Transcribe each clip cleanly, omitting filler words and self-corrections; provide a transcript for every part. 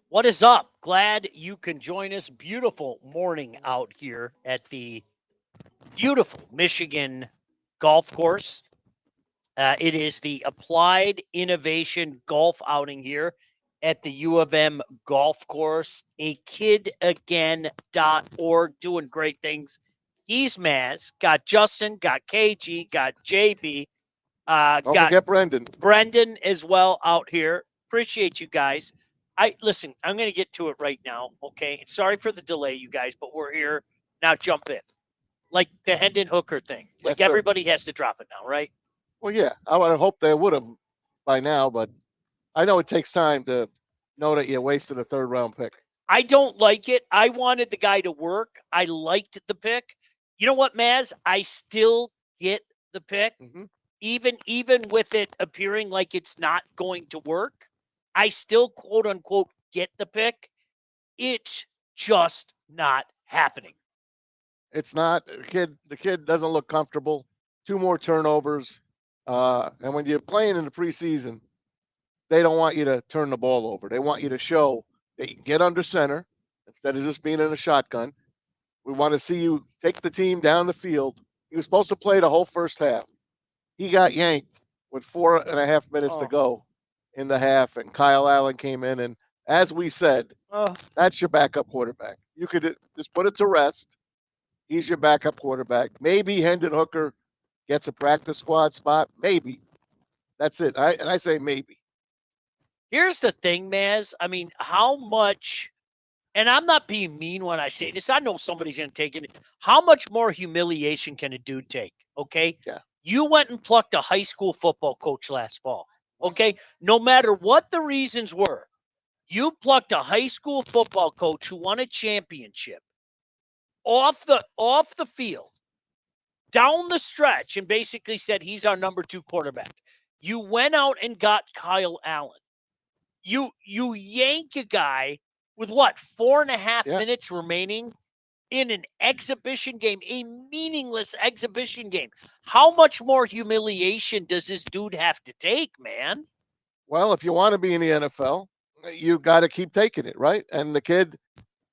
What is up? Glad you can join us. Beautiful morning out here at the beautiful Michigan golf course. It is the Applied Innovation Golf outing here at the U of M golf course. A kidagain.org doing great things. He's Maz, got Justin, got KG, got JB, Don't got forget Brendan. Brendan as well out here. Appreciate you guys. Listen, I'm going to get to it right now. Okay. Sorry for the delay, you guys, but we're here. Now jump in. Like the Hendon Hooker thing. Yes, Like sir. everybody has to drop it now, right? Well, yeah, I would have hoped they would have by now, but I know it takes time to know that you wasted a third round pick. I don't like it. I wanted the guy to work. I liked the pick. You know what, Maz? I still get the pick. Hmm. Even with it appearing like it's not going to work, I still quote unquote get the pick. It's just not happening. It's not the kid doesn't look comfortable. Two more turnovers, and when you're playing in the preseason, they don't want you to turn the ball over. They want you to show that you can get under center instead of just being in a shotgun. We want to see you take the team down the field. He was supposed to play the whole first half. He got yanked with 4.5 minutes to Oh, go in the half, and Kyle Allen came in. And as we said, oh. that's your backup quarterback. You could just put it to rest. He's your backup quarterback. Maybe Hendon Hooker gets a practice squad spot. Maybe. That's it. I say maybe. Here's the thing, Maz. I mean, how much, and I'm not being mean when I say this. I know somebody's going to take it. How much more humiliation can a dude take? Okay. Yeah. You went and plucked a high school football coach last fall. Okay. No matter what the reasons were, you plucked a high school football coach who won a championship off the field down the stretch and basically said he's our number two quarterback. You went out and got Kyle Allen. You yank a guy with what 4.5 Yeah. minutes remaining in an exhibition game, a meaningless exhibition game. How much more humiliation does this dude have to take, man? Well, if you want to be in the NFL, you got to keep taking it, right? And the kid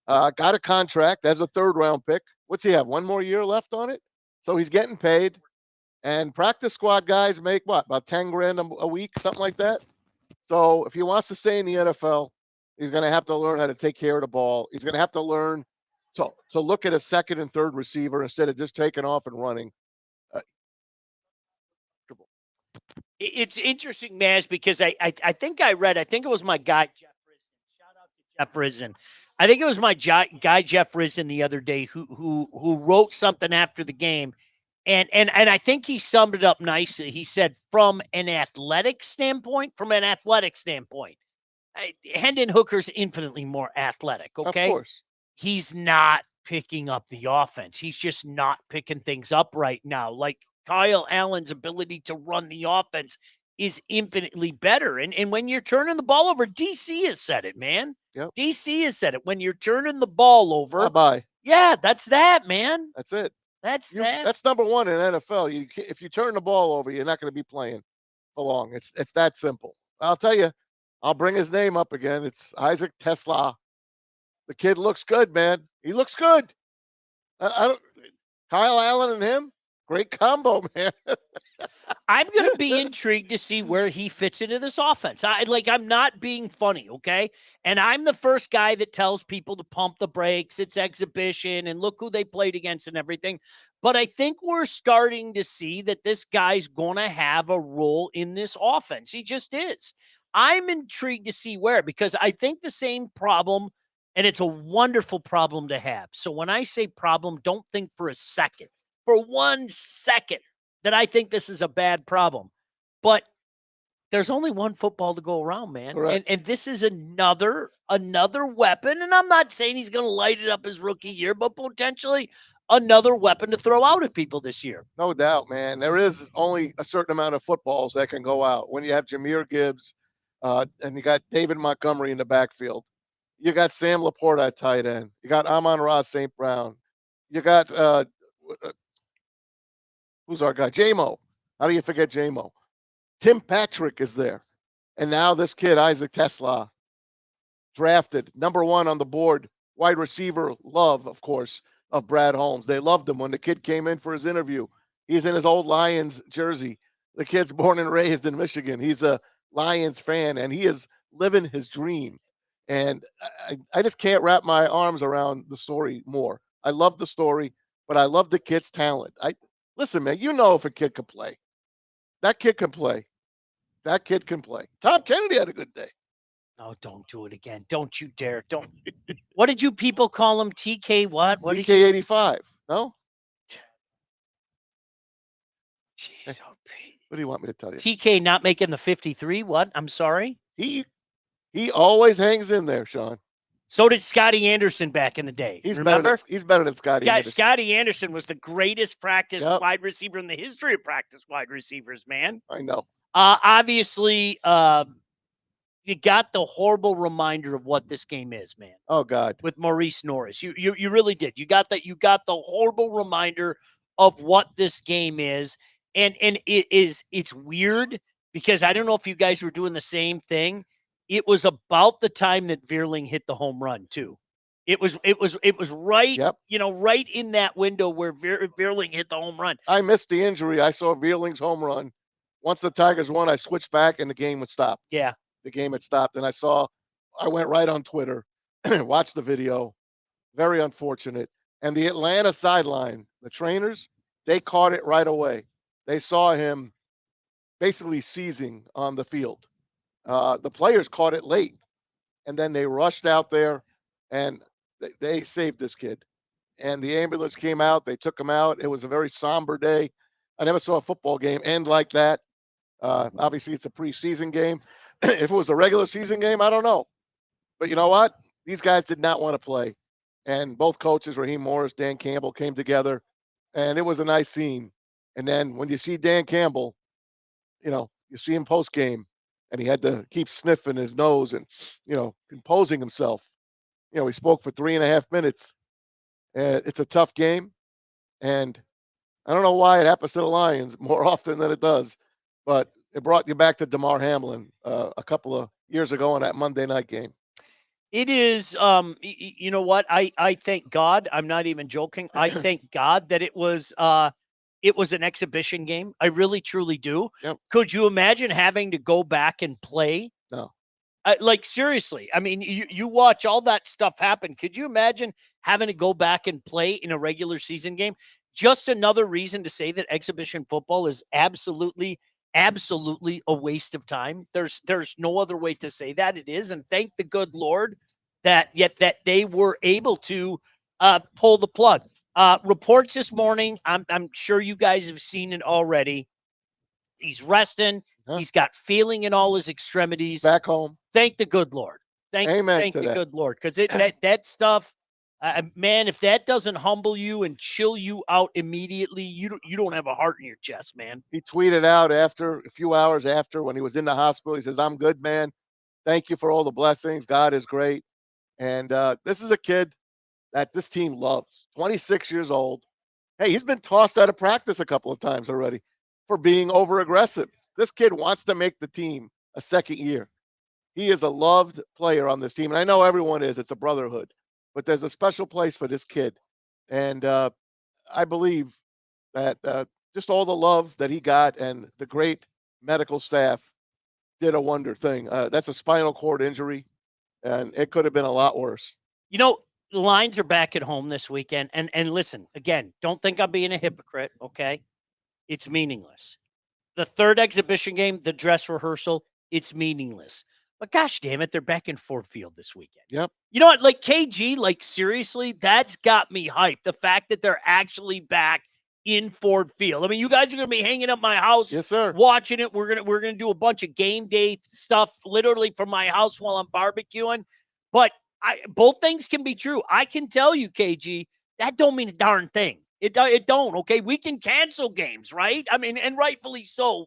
got a contract as a third round pick. What's he have? One more year left on it? So he's getting paid. And practice squad guys make what, about 10 grand a week, something like that? So if he wants to stay in the NFL, he's going to have to learn how to take care of the ball. He's going to have to learn to look at a second and third receiver instead of just taking off and running. Uh, It's interesting, Maz, because I think I read, I think it was my guy, Jeff Risen. Shout out to Jeff Risen. I think it was my guy, Jeff Risen, the other day who wrote something after the game. And I think he summed it up nicely. He said, from an athletic standpoint, Hendon Hooker's infinitely more athletic, of okay? course. He's not picking up the offense. He's just not picking things up right now. Like Kyle Allen's ability to run the offense is infinitely better. And when you're turning the ball over, DC has said it, man. Yep. DC has said it. When you're turning the ball Bye over, bye. yeah, that's that, man. That's it. That's that. That's number one in NFL. If you turn the ball over, you're not going to be playing for long. It's that simple. I'll tell you. I'll bring his name up again. It's Isaac Tesla. The kid looks good, man. He looks good. I don't. Kyle Allen and him, great combo, man. I'm going to be intrigued to see where he fits into this offense. I'm not being funny, okay? And I'm the first guy that tells people to pump the brakes. It's exhibition and look who they played against and everything. But I think we're starting to see that this guy's going to have a role in this offense. He just is. I'm intrigued to see where because I think the same problem and it's a wonderful problem to have. So when I say problem, don't think for a second. For 1 second that I think this is a bad problem. But there's only one football to go around, man. Correct. And this is another weapon. And I'm not saying he's going to light it up his rookie year, but potentially another weapon to throw out at people this year. No doubt, man. There is only a certain amount of footballs that can go out. When you have Jameer Gibbs and you got David Montgomery in the backfield, you got Sam Laporta at tight end, you got Amon-Ra St. Brown, you got who's our guy? JMO. How do you forget JMO? Tim Patrick is there. And now this kid, Isaac Tesla. drafted #1 on the board, wide receiver love, of course, of Brad Holmes. They loved him when the kid came in for his interview. He's in his old Lions jersey. The kid's born and raised in Michigan. He's a Lions fan, and he is living his dream. And I just can't wrap my arms around the story more. I love the story, but I love the kid's talent. Listen, man, you know if a kid can play. That kid can play. That kid can play. Tom Kennedy had a good day. Oh, don't do it again. Don't you dare. Don't. What did you people call him? TK what? What did you? TK85. No? Jeez, What do you want me to tell you? TK not making the 53? What? I'm sorry? He always hangs in there, Sean. So did Scotty Anderson back in the day. He's Remember? he's better than Scotty Anderson. Scotty Anderson was the greatest practice wide receiver in the history of practice wide receivers, man. I know. Obviously, you got the horrible reminder of what this game is, man. Oh God. With Maurice Norris. You really did. You got the horrible reminder of what this game is. And it's weird because I don't know if you guys were doing the same thing. It was about the time that Veerling hit the home run too. It was right, right in that window where Veerling hit the home run. I missed the injury. I saw Veerling's home run. Once the Tigers won, I switched back and the game would stop. Yeah. The game had stopped. And I went right on Twitter, watched the video. Very unfortunate. And the Atlanta sideline, the trainers, they caught it right away. They saw him basically seizing on the field. The players caught it late, and then they rushed out there, and they saved this kid. And the ambulance came out. They took him out. It was a very somber day. I never saw a football game end like that. Obviously, it's a preseason game. If it was a regular season game, I don't know. But you know what? These guys did not want to play. And both coaches, Raheem Morris, Dan Campbell, came together, and it was a nice scene. And then when you see Dan Campbell, you see him post game, and he had to keep sniffing his nose and, composing himself. He spoke for 3.5 minutes. It's a tough game, and I don't know why it happens to the Lions more often than it does, but it brought you back to Damar Hamlin a couple of years ago in that Monday night game. It is, you know what? I thank God. I'm not even joking. I thank God that it was an exhibition game. I really, truly do. Yep. Could you imagine having to go back and play? No. Like, seriously. I mean, you watch all that stuff happen. Could you imagine having to go back and play in a regular season game? Just another reason to say that exhibition football is absolutely a waste of time. There's no other way to say that. It is. And thank the good Lord that they were able to pull the plug. Reports this morning, I'm sure you guys have seen it already. He's resting. Huh? He's got feeling in all his extremities. Back home. Thank the good Lord. Thank the good Lord. Because that stuff, man, if that doesn't humble you and chill you out immediately, you don't have a heart in your chest, man. He tweeted out a few hours after, when he was in the hospital, he says, "I'm good, man. Thank you for all the blessings. God is great." And this is a kid that this team loves. 26 years old. Hey, he's been tossed out of practice a couple of times already for being over aggressive. This kid wants to make the team a second year. He is a loved player on this team. And I know everyone is. It's a brotherhood. But there's a special place for this kid. And I believe that just all the love that he got and the great medical staff did a wonder thing. That's a spinal cord injury, and it could have been a lot worse. The Lions are back at home this weekend. And listen, again, don't think I'm being a hypocrite, okay? It's meaningless. The third exhibition game, the dress rehearsal, it's meaningless. But gosh damn it, they're back in Ford Field this weekend. Yep. You know what? Like KG, like seriously, that's got me hyped. The fact that they're actually back in Ford Field. I mean, you guys are gonna be hanging up my house, yes, sir, watching it. We're gonna do a bunch of game day stuff, literally from my house while I'm barbecuing. But both things can be true. I can tell you, KG, that don't mean a darn thing. It don't. Okay, we can cancel games, right? I mean, and rightfully so.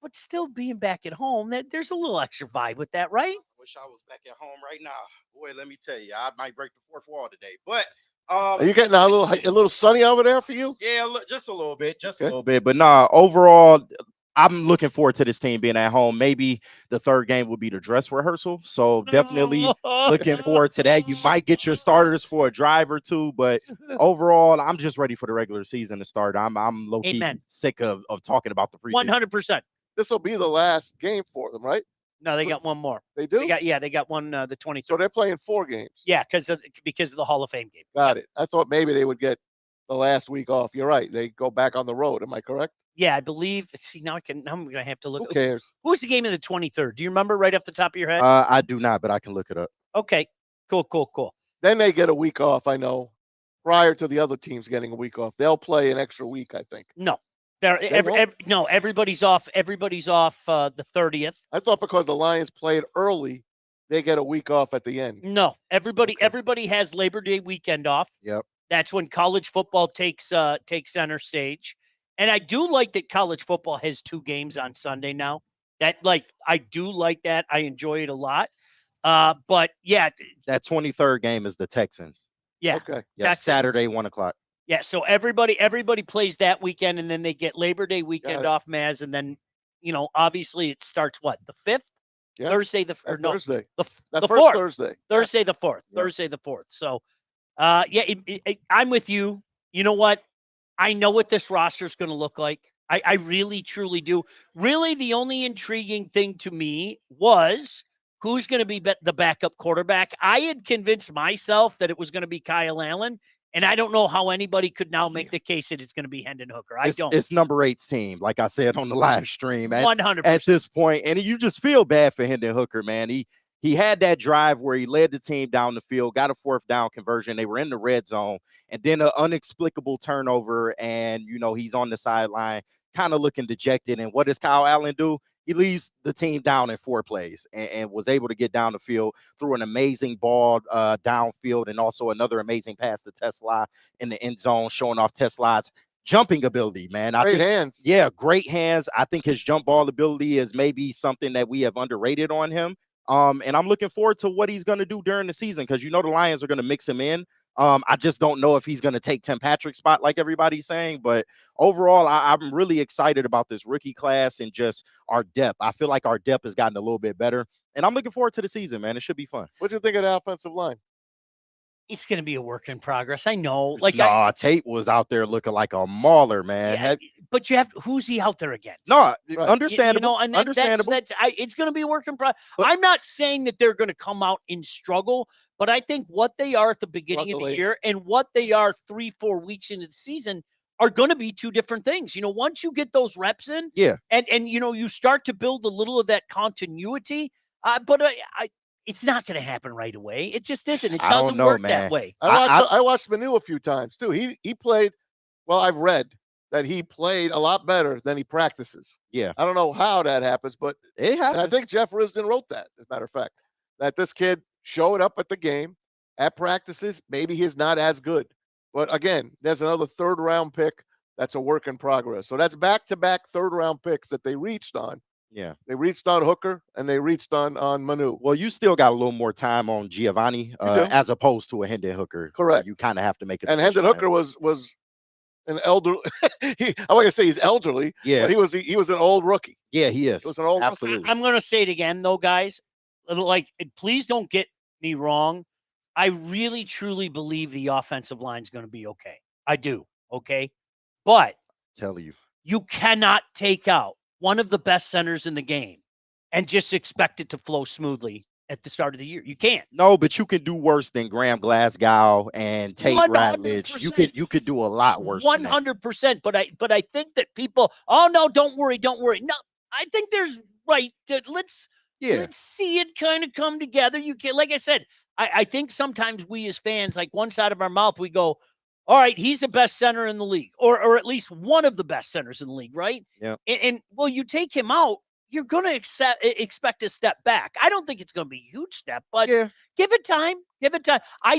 But still being back at home, there's a little extra vibe with that, right? I wish I was back at home right now. Boy, let me tell you, I might break the fourth wall today. But are you getting a little sunny over there for you? Yeah, just a little bit, a little bit. But nah, overall, I'm looking forward to this team being at home. Maybe the third game will be the dress rehearsal. So definitely looking forward to that. You might get your starters for a drive or two, but overall, I'm just ready for the regular season to start. I'm low key Amen. sick of talking about the preseason. 100%. This will be the last game for them, right? No, they got one more. They do. They got one the 23rd. So they're playing 4 games. Yeah, because of the Hall of Fame game. Got it. I thought maybe they would get the last week off. You're right. They go back on the road. Am I correct? Yeah, I believe. See, now I'm gonna have to look. Who cares? Who's the game of the 23rd? Do you remember right off the top of your head? I do not, but I can look it up. Okay, cool. Then they get a week off. I know. Prior to the other teams getting a week off, they'll play an extra week. I think. No, won't? everybody's off. Everybody's off the 30th. I thought because the Lions played early, they get a week off at the end. No, Okay. everybody has Labor Day weekend off. Yep. That's when college football takes center stage. And I do like that college football has 2 games on Sunday now. I do like that. I enjoy it a lot. But yeah, That 23rd game is the Texans. yeah. Okay. Yeah, Texans. Saturday, 1:00. Yeah, so everybody plays that weekend, and then they get Labor Day weekend it. off, Maz, and then obviously it starts what, the 5th? Yeah. Thursday Thursday. the That first 4th. Thursday. Thursday the 4th. Yeah. Thursday the 4th. So I'm with you. You know what? I know what this roster is going to look like. I really, truly do. Really, the only intriguing thing to me was who's going to be the backup quarterback. I had convinced myself that it was going to be Kyle Allen, and I don't know how anybody could now make the case that it's going to be Hendon Hooker. I don't. It's number 8's team, like I said on the live stream. 100%. At this point, and you just feel bad for Hendon Hooker, man. He had that drive where he led the team down the field, got a 4th down conversion. They were in the red zone, and then an inexplicable turnover, and he's on the sideline, kind of looking dejected. And what does Kyle Allen do? He leaves the team down in 4 plays and was able to get down the field through an amazing ball downfield, and also another amazing pass to Tesla in the end zone, showing off Tesla's jumping ability, man. Great hands. Yeah, great hands. I think his jump ball ability is maybe something that we have underrated on him. And I'm looking forward to what he's going to do during the season, because the Lions are going to mix him in. I just don't know if he's going to take Tim Patrick's spot like everybody's saying. But overall, I'm really excited about this rookie class and just our depth. I feel like our depth has gotten a little bit better, and I'm looking forward to the season, man. It should be fun. What do you think of the offensive line? It's going to be a work in progress. I know. Tate was out there looking like a mauler, man. Yeah, but who's he out there against? No, Right. understandable. And understandable. It's going to be a work in progress. I'm not saying that they're going to come out and struggle, but I think what they are at the beginning of the year and what they are 3-4 weeks into the season are going to be 2 different things. Once you get those reps in, Yeah, and you start to build a little of that continuity. But it's not going to happen right away. It just isn't. It doesn't work that way. I watched Manu a few times too. He played. Well, I've read that he played a lot better than he practices. Yeah. I don't know how that happens, but it happens. and I think Jeff Risdon wrote that, as a matter of fact, that this kid showed up at the game, at practices. Maybe he's not as good, but again, there's another 3rd round pick that's a work in progress. So that's back-to-back 3rd round picks that they reached on. Yeah. They reached on Hooker and they reached on Manu. Well, you still got a little more time on Giovanni as opposed to a Hendon Hooker. Correct. You kind of have to make a And decision. Hendon Hooker was an elder. I'm not gonna say he's elderly. Yeah. But he was an old rookie. Yeah, he is. He was an old Absolutely. I'm going to say it again, though, guys. Please don't get me wrong. I really, truly believe the offensive line is going to be okay. I do. Okay. But Tell you. you cannot take out one of the best centers in the game and just expect it to flow smoothly at the start of the year. You can't. No, but you can do worse than Graham Glasgow and Tate 100%. Ratledge. You could do a lot worse. 100%. But I think that people, oh no, don't worry. No, I think there's let's see it kind of come together. You can, like I said, I think sometimes we as fans, like one side of our mouth, we go, all right, he's the best center in the league, or at least one of the best centers in the league, right? Yeah. And well, you take him out, you're going to expect a step back. I don't think it's going to be a huge step, but give it time. Give it time. I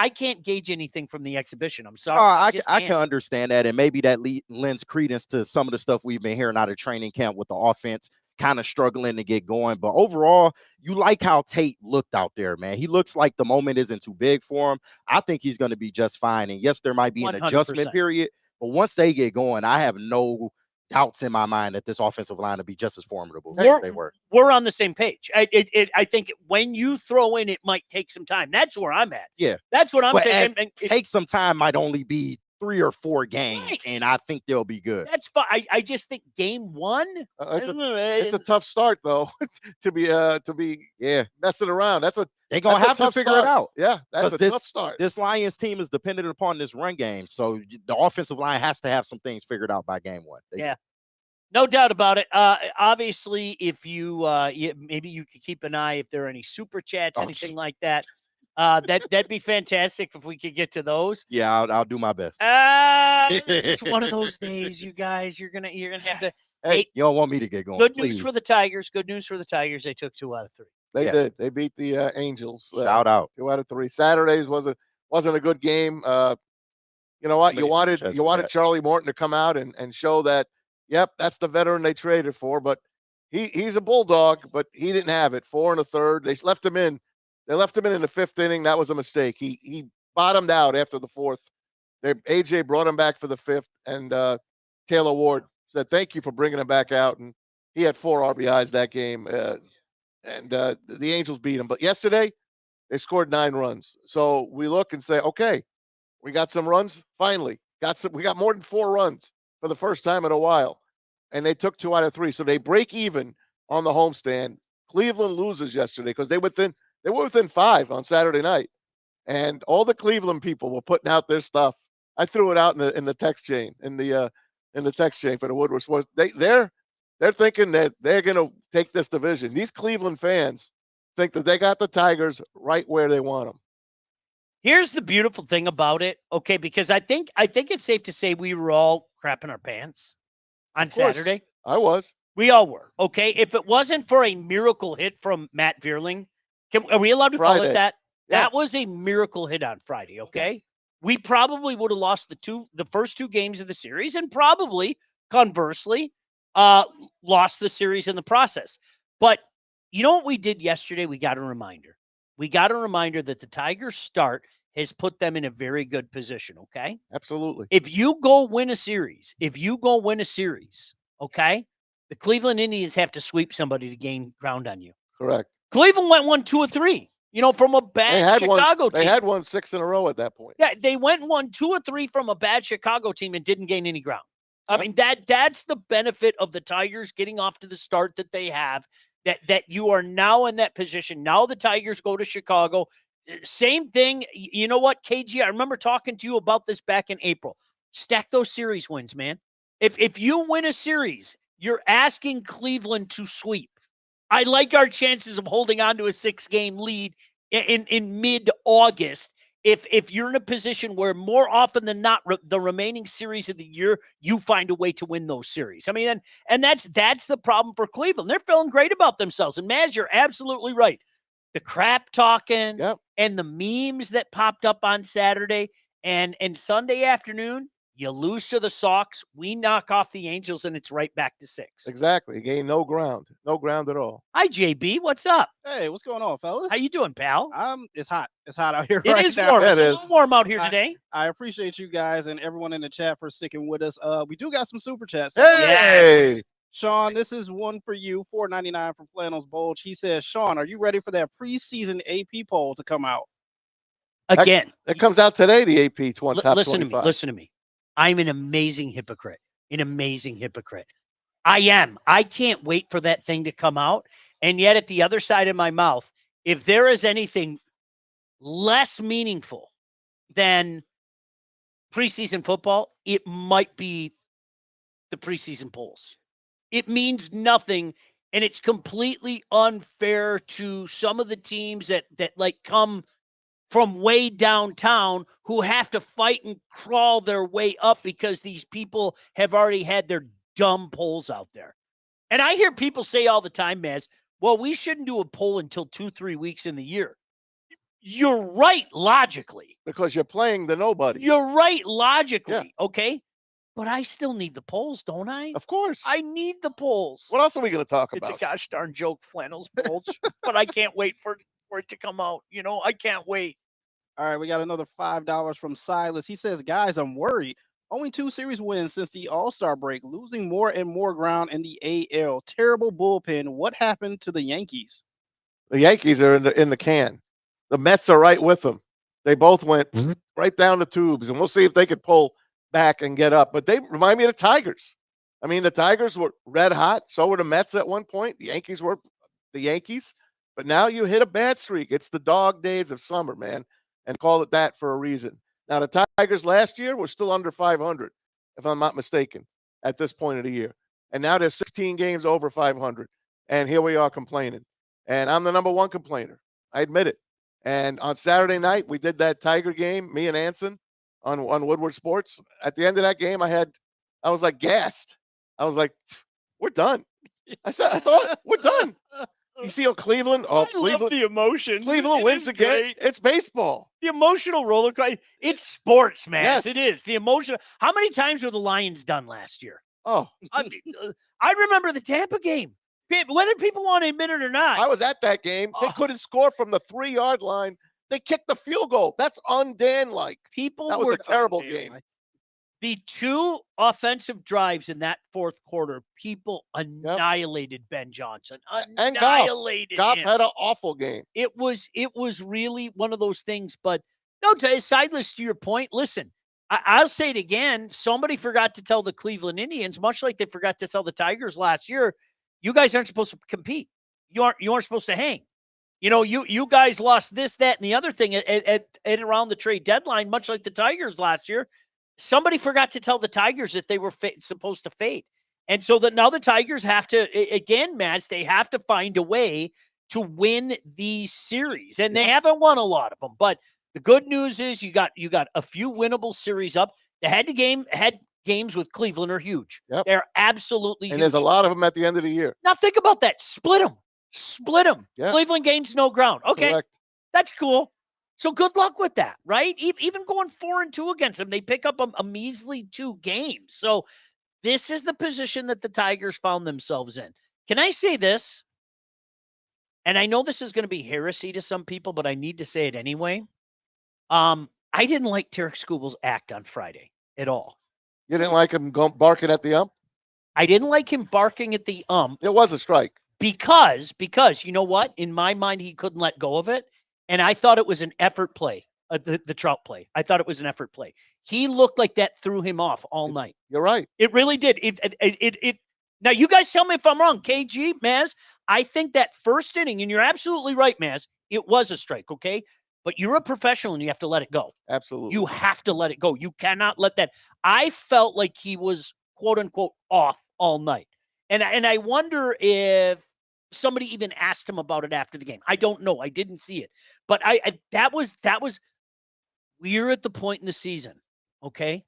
can't gauge anything from the exhibition. I'm sorry. I can understand that. And maybe that lends credence to some of the stuff we've been hearing out of training camp with the offense kind of struggling to get going. But overall, you like how Tate looked out there, man. He looks like the moment isn't too big for him. I think he's going to be just fine. And yes, there might be an 100%. adjustment period, but once they get going, I have no doubts in my mind that this offensive line will be just as formidable We're- as they were. We're on the same page. I think when you throw in, it might take some time. That's where I'm at. Yeah. That's what I'm But saying. as take some time might only be 3 or 4 games, Right. and I think they'll be good. That's fine. I just think game one. It's a tough start though to be Yeah, messing around. they're gonna That's a have to tough figure it start. out. Yeah, that's 'Cause a tough start. This Lions team is dependent upon this run game, so the offensive line has to have some things figured out by game 1. Yeah. No doubt about it. Obviously, if maybe you could keep an eye if there are any super chats, Oh, anything like that. That'd be fantastic if we could get to those. Yeah, I'll do my best. It's one of those days, you guys. You're gonna have to. Hey, You don't want me to get going. Good news please. for the Tigers. Good news for the Tigers. They took 2 out of 3. They Yeah. did. They beat the Angels. Shout out. 2 out of 3. Saturdays wasn't a good game. You know what? Many You wanted super chats. Charlie Morton to come out and show that. Yep, that's the veteran they traded for. But he's a bulldog, but he didn't have it. 4 1/3. They left him in. They left him in the 5th inning. That was a mistake. He bottomed out after the 4th. AJ brought him back for the 5th, and Taylor Ward said thank you for bringing him back out, and he had 4 RBIs that game. And the Angels beat him. But yesterday, they scored 9 runs. So we look and say, okay, we got some runs. Finally, we got more than 4 runs for the first time in a while, and they took 2 out of 3. So they break even on the homestand. Cleveland loses yesterday because they were within 5 on Saturday night, and all the Cleveland people were putting out their stuff. I threw it out in the text chain in the text chain for the Woodward Sports. They're thinking that they're going to take this division. These Cleveland fans think that they got the Tigers right where they want them. Here's the beautiful thing about it, okay? Because I think it's safe to say we were all crapping our pants on Of course. Saturday. I was. We all were, okay? If it wasn't for a miracle hit from Matt Vierling, are we allowed to call Friday. it that? Yeah. That was a miracle hit on Friday, okay? We probably would have lost the first 2 games of the series, and probably conversely lost the series in the process. But you know what we did yesterday? We got a reminder. We got a reminder that the Tigers' start has put them in a very good position, okay? Absolutely. If you go win a series, okay, the Cleveland Indians have to sweep somebody to gain ground on you. Correct. Cleveland went 1, 2, or 3, from a bad Chicago team. They had won 6 in a row at that point. Yeah, they went 1, 2, or 3 from a bad Chicago team and didn't gain any ground. I Yep. mean, that's the benefit of the Tigers getting off to the start that they have, that you are now in that position. Now the Tigers go to Chicago. Same thing. You know what, KG? I remember talking to you about this back in April. Stack those series wins, man. If you win a series, you're asking Cleveland to sweep. I like our chances of holding on to a 6-game lead in mid-August. If you're in a position where more often than not, the remaining series of the year, you find a way to win those series. I mean, and that's the problem for Cleveland. They're feeling great about themselves. And Maz, you're absolutely right. The crap talking and the memes that popped up on Saturday and Sunday afternoon, you lose to the Sox. We knock off the Angels, and it's right back to 6. Exactly. He gained no ground at all. Hi, JB. What's up? Hey, what's going on, fellas? How you doing, pal? It's hot. It's hot out here It right is now. warm. Yeah, It's it a is. little warm out here today. I appreciate you guys and everyone in the chat for sticking with us. We do got some super chats. Hey, Sean, this is one for you. $4.99 from Flannels Bulge. He says, Sean, are you ready for that preseason AP poll to come out? Again, it comes out today. The AP top listen 25. Listen to me. I'm an amazing hypocrite. I am. I can't wait for that thing to come out. And yet, at the other side of my mouth, if there is anything less meaningful than preseason football, it might be the preseason polls. It means nothing, and it's completely unfair to some of the teams that like come from way downtown who have to fight and crawl their way up because these people have already had their dumb polls out there. And I hear people say all the time, Maz, well, we shouldn't do a poll until 2-3 weeks in the year. You're right logically. Because you're playing the nobody. You're right logically, okay? But I still need the polls, don't I? Of course. I need the polls. What else are we going to talk It's about? a gosh darn joke, Flannels Bulge, but I can't wait for it to come out. I can't wait. All right, we got another $5 from Silas. He says, guys, I'm worried. Only 2 series wins since the All-Star break, losing more and more ground in the AL. Terrible bullpen. What happened to the Yankees? The Yankees are in the can. The Mets are right with them. They both went right down the tubes, and we'll see if they could pull back and get up. But they remind me of the Tigers. I mean, the Tigers were red hot. So were the Mets at one point. The Yankees were the Yankees. But now you hit a bad streak. It's the dog days of summer, man, and call it that for a reason. Now, the Tigers last year were still under 500, if I'm not mistaken, at this point of the year. And now they're 16 games over 500. And here we are complaining. And I'm the number one complainer. I admit it. And on Saturday night, we did that Tiger game, me and Anson on Woodward Sports. At the end of that game, I was like gassed. I was like, we're done. I thought we're done. You see Cleveland? Oh, I Cleveland. love the emotions. Cleveland It wins is again. great. It's baseball. The emotional roller coaster. It's sports, man. Yes. It is. The emotional. How many times were the Lions done last year? Oh, I mean, I remember the Tampa game. Whether people want to admit it or not. I was at that game. They Oh. couldn't score from the 3-yard line. They kicked the field goal. That's un-Dan-like. People That was were a terrible game. the 2 offensive drives in that fourth quarter. People annihilated Ben Johnson. And Annihilated Goff him. had an awful game. It was really one of those things. But no, sideless to your point. Listen, I'll say it again. Somebody forgot to tell the Cleveland Indians, much like they forgot to tell the Tigers last year, you guys aren't supposed to compete. You aren't supposed to hang. You know, you guys lost this, that, and the other thing at around the trade deadline, much like the Tigers last year. Somebody forgot to tell the Tigers that they were supposed to fade. And so that now the Tigers have to, again, Mads, they have to find a way to win these series. And they haven't won a lot of them. But the good news is you got a few winnable series up. The head games with Cleveland are huge. Yep. They're absolutely And huge. there's a lot of them at the end of the year. Now think about that. Split them. Yeah. Cleveland gains no ground. Okay, Correct. that's cool. So good luck with that, right? Even going 4-2 against them, they pick up a measly 2 games. So this is the position that the Tigers found themselves in. Can I say this? And I know this is going to be heresy to some people, but I need to say it anyway. I didn't like Tarek Skubal's act on Friday at all. You didn't like him barking at the ump? I didn't like him barking at the ump. It was a strike. Because you know what? In my mind, he couldn't let go of it. And I thought it was an effort play, the Trout play. I thought it was an effort play. He looked like that threw him off all night. You're right. It really did. It Now, you guys tell me if I'm wrong. KG, Maz, I think that first inning, and you're absolutely right, Maz, it was a strike, okay? But you're a professional and you have to let it go. Absolutely. You have to let it go. You cannot let that. I felt like he was, quote unquote, off all night. And I wonder if somebody even asked him about it after the game. I don't know. I didn't see it. But that was we're at the point in the season. Okay.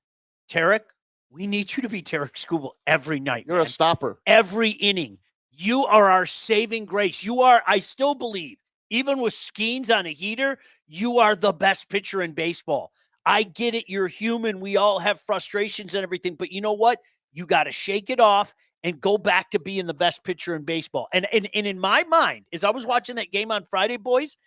Tarek, we need you to be Tarek Skubal every night. You're man. a stopper. Every inning. You are our saving grace. You are, I still believe, even with Skeens on a heater, you are the best pitcher in baseball. I get it. You're human. We all have frustrations and everything. But you know what? You got to shake it off and go back to being the best pitcher in baseball. And in my mind, as I was watching that game on Friday, boys,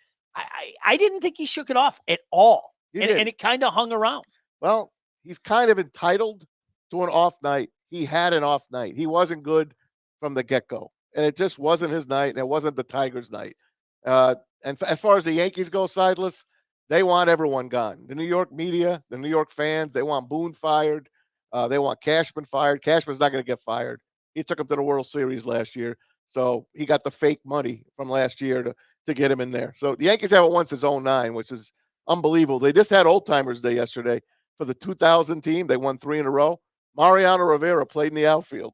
I didn't think he shook it off at all. And it kind of hung around. Well, he's kind of entitled to an off night. He had an off night. He wasn't good from the get-go. And it just wasn't his night, and it wasn't the Tigers' night. And as far as the Yankees go, Sideless, they want everyone gone. The New York media, the New York fans, they want Boone fired. They want Cashman fired. Cashman's not going to get fired. He took him to the World Series last year. So he got the fake money from last year to get him in there. So the Yankees haven't won since 2009, which is unbelievable. They just had Old Timers Day yesterday for the 2000 team. They won 3 in a row. Mariano Rivera played in the outfield.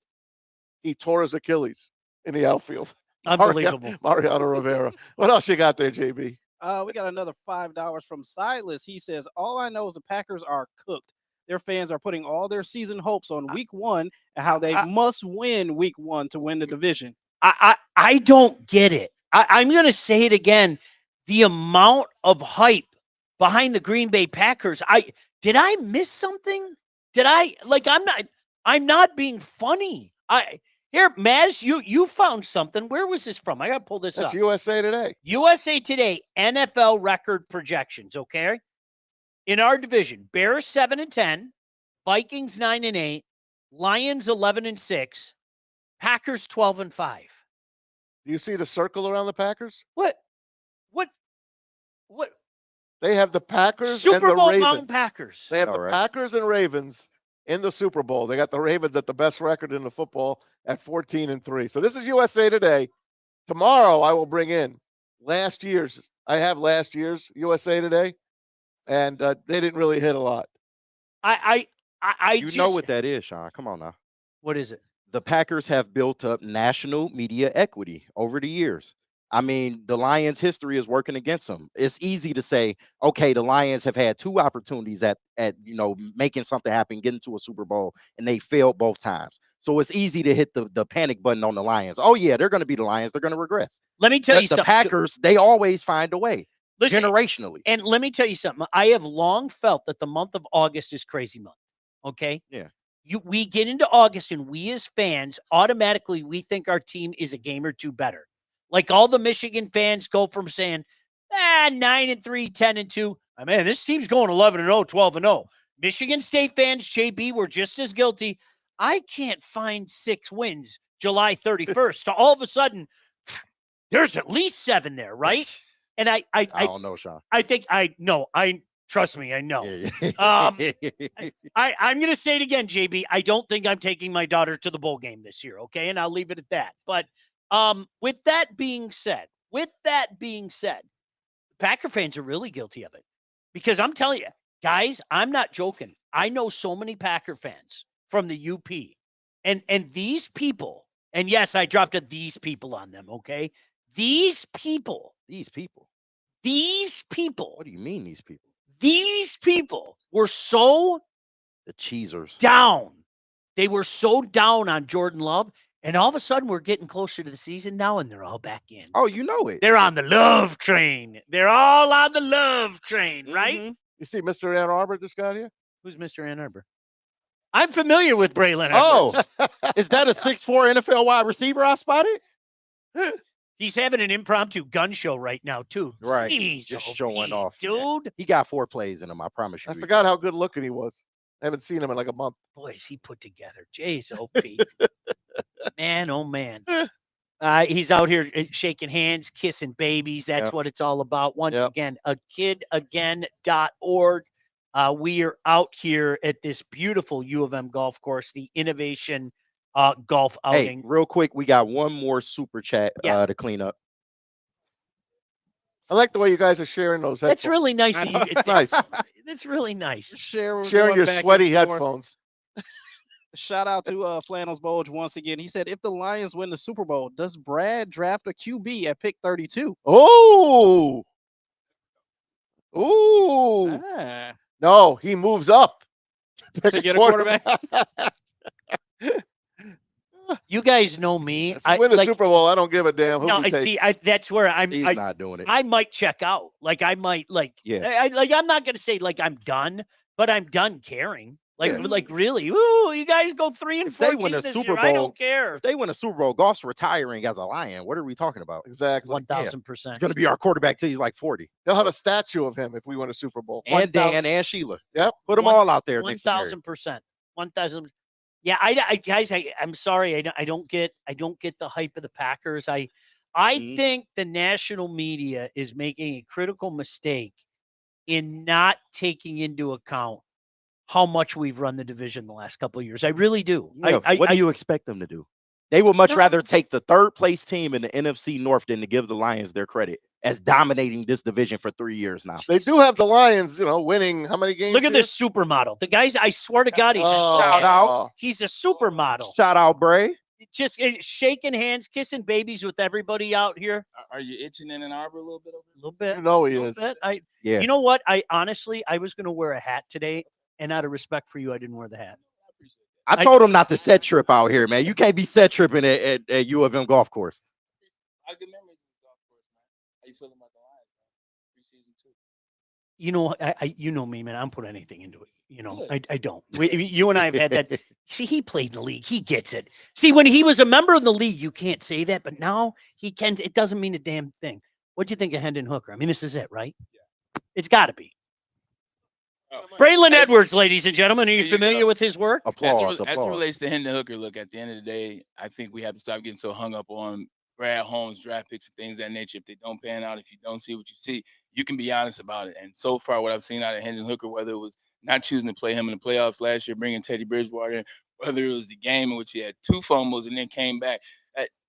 He tore his Achilles in the outfield. Unbelievable. Mariano Rivera. What else you got there, JB? We got another $5 from Silas. He says, all I know is the Packers are cooked. Their fans are putting all their season hopes on week 1 and how they must win week 1 to win the division. I don't get it. I'm going to say it again. The amount of hype behind the Green Bay Packers. Did I miss something? I'm not being funny. Here, Maz, you found something. Where was this from? I got to pull this up. That's USA Today. USA Today NFL record projections, okay? In our division, Bears 7-10, Vikings 9-8, Lions 11-6, Packers 12-5. Do you see the circle around the Packers? What? They have the Packers and Super the Bowl Ravens. bound Packers. They have All the right. Packers and Ravens in the Super Bowl. They got the Ravens at the best record in the football at 14-3. So this is USA Today. Tomorrow I will bring in last year's. I have last year's USA Today, and they didn't really hit a lot. I You know what that is, Sean. Come on now. What is it? The Packers have built up national media equity over the years. I mean, the Lions' history is working against them. It's easy to say, okay, the Lions have had 2 opportunities at making something happen, getting to a Super Bowl, and they failed both times. So it's easy to hit the panic button on the Lions. Oh yeah, they're going to be the Lions. They're going to regress. Let me tell But you the something. Packers, they always find a way, Listen, generationally. and let me tell you something. I have long felt that the month of August is crazy month. Okay. Yeah. We get into August and we as fans automatically we think our team is a game or two better. Like all the Michigan fans go from saying 9-3, 10-2. I mean, this team's going 11-0, 12-0. Michigan State fans, JB, were just as guilty. I can't find 6 wins July 31st. So all of a sudden, there's at least 7 there, right? And I don't know, Sean. I think I know. Trust me, I know. Yeah. I'm going to say it again, JB. I don't think I'm taking my daughter to the bowl game this year, okay? And I'll leave it at that. But with that being said, Packer fans are really guilty of it. Because I'm telling you, guys, I'm not joking. I know so many Packer fans from the UP. And these people, and yes, I dropped a these people on them, okay? These people. These people. What do you mean, these people? These people were so The cheesers. down. They were so down on Jordan Love. And all of a sudden, we're getting closer to the season now, and they're all back in. Oh, you know it. They're on the love train. They're all on the love train, right? Mhm. You see Mr. Ann Arbor just got here? Who's Mr. Ann Arbor? I'm familiar with Braylon Oh, Edwards. is that a 6'4" NFL wide receiver I spotted? He's having an impromptu gun show right now, too. Right. Jeez, Just oh, showing Pete, off. dude. He got 4 plays in him, I promise you. I forgot how good looking he was. I haven't seen him in like a month. Boy, is he put together. Jeez, oh, Pete. Man, oh, man. He's out here shaking hands, kissing babies. That's Yep. what it's all about. Once Yep. again, akidagain.org. We are out here at this beautiful U of M golf course, the Innovation Golf Hey, Outing. real quick, we got one more super chat Yeah. to clean up. I like the way you guys are sharing those headphones. That's really nice. Of you. It's nice. That's really nice. Sharing your sweaty headphones. Shout out to Flannels Bulge once again. He said, if the Lions win the Super Bowl, does Brad draft a QB at pick 32? Oh. Ooh. Ah, No, he moves up. to get a quarterback? You guys know me. If you win the Super Bowl, I don't give a damn who No, we take. that's where He's not doing it. I might check out. Like I might Yeah. I'm not gonna say like I'm done, but I'm done caring. Like Yeah. like really. Ooh, you guys go 3 and If they 14 win a this Super year. I Bowl, don't care. If they win a Super Bowl, Goff's retiring as a Lion. What are we talking about? Exactly. 1,000%. He's going to be our quarterback till he's like 40. They'll have a statue of him if we win a Super Bowl. And Dan and Sheila. Yep. Put them all out there. next to Mary. 1,000%. 1,000. Yeah, guys, I'm sorry. I don't get the hype of the Packers. I Mhm. think the national media is making a critical mistake in not taking into account how much we've run the division the last couple of years. I really do. Yeah, what do you expect them to do? They would much rather take the 3rd place team in the NFC North than to give the Lions their credit as dominating this division for 3 years now. They do have the Lions, winning how many games? Look at here? this supermodel. The guy's, I swear to God, Shout out. he's a supermodel. Shout out, Bray. Just shaking hands, kissing babies with everybody out here. Are you itching in Ann Arbor a little bit? A little bit. You know he a little is. bit. Yeah. You know what? I honestly was going to wear a hat today, and out of respect for you, I didn't wear the hat. I told him not to set trip out here, man. You can't be set tripping at U of M golf course. I good memories of the golf course, man. How you feeling about the Lions, man? Preseason 2. You know, you know me, man. I don't put anything into it. You know, Good. I don't. You and I have had that. See, he played in the league. He gets it. See, when he was a member of the league, you can't say that, but now he can. It doesn't mean a damn thing. What do you think of Hendon Hooker? I mean, this is it, right? Yeah. It's got to be. Braylon As- Edwards, ladies and gentlemen, are you There you familiar go. with his work? Applause, As it applause. relates to Hendon Hooker, look, at the end of the day, I think we have to stop getting so hung up on Brad Holmes draft picks and things of that nature. If they don't pan out, if you don't see what you see, you can be honest about it. And so far, what I've seen out of Hendon Hooker, whether it was not choosing to play him in the playoffs last year, bringing Teddy Bridgewater in, whether it was the game in which he had 2 fumbles and then came back,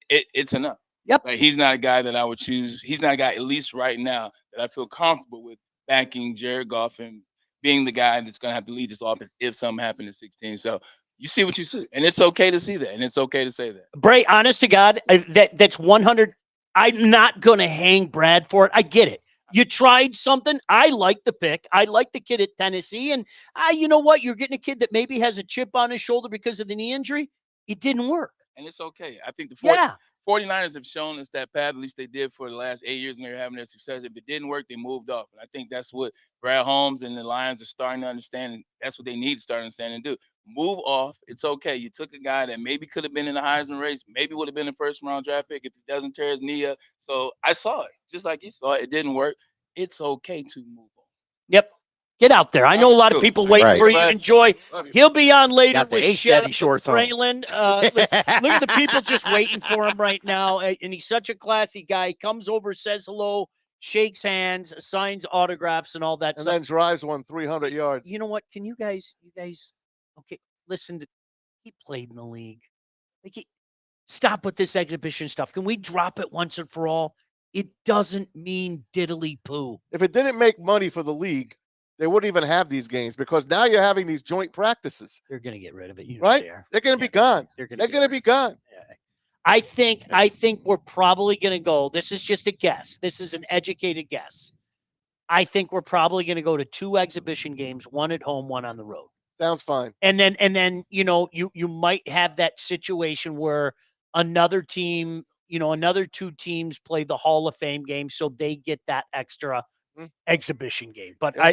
it's enough. Yep. Like, he's not a guy that I would choose. He's not a guy, at least right now, that I feel comfortable with backing Jared Goff and being the guy that's going to have to lead this offense if something happened at 16. So you see what you see, and it's okay to see that, and it's okay to say that. Bray, honest to God, that's 100. I'm not going to hang Brad for it. I get it. You tried something. I like the pick. I like the kid at Tennessee. And you know what? You're getting a kid that maybe has a chip on his shoulder because of the knee injury. It didn't work. And it's okay. I think the Yeah. 49ers have shown us that path. At least they did for the last 8 years, and they're having their success. If it didn't work, they moved off. And I think that's what Brad Holmes and the Lions are starting to understand. And that's what they need to start understanding and do. Move off. It's okay. You took a guy that maybe could have been in the Heisman race, maybe would have been a first-round draft pick if he doesn't tear his knee up. So I saw it, just like you saw it. It didn't work. It's okay to move on. Yep. Get out there. I know a lot of people waiting Right. for you to enjoy. He'll be on later Got the with H Daddy shorts on. Braylon. Look at the people just waiting for him right now. And he's such a classy guy. He comes over, says hello, shakes hands, signs autographs, and all that And stuff. then drives one 300 yards. You know what? Can you guys, okay, listen to, he played in the league. Like, stop with this exhibition stuff. Can we drop it once and for all? It doesn't mean diddly poo. If it didn't make money for the league, they wouldn't even have these games because now you're having these joint practices, They're going to get rid of it. You know right? they are. They're going to be gone. They're going They're going to be gone. I think we're probably going to go. This is just a guess. This is an educated guess. I think we're probably going to go to 2 exhibition games, one at home, one on the road. Sounds fine. And then you might have that situation where another team, another 2 teams play the Hall of Fame game, so they get that extra exhibition game. But Yeah.